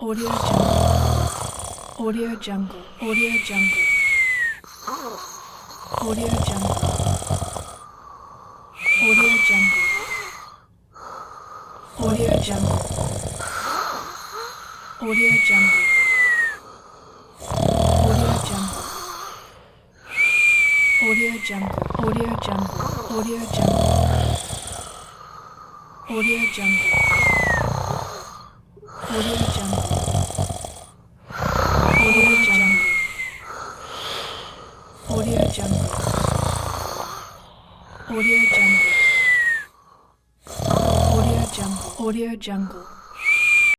Audio Jungle. Audio Jungle. Audio Jungle. Audio Jungle. Audio Jungle. Audio Jungle. Audio Jungle. Audio Jungle. Audio Jungle. Audio Jungle. Audio Jungle. Audio Jungle. Audio Jungle. Audio Jungle. Audio Jungle. Audio Jungle. Audio Jungle.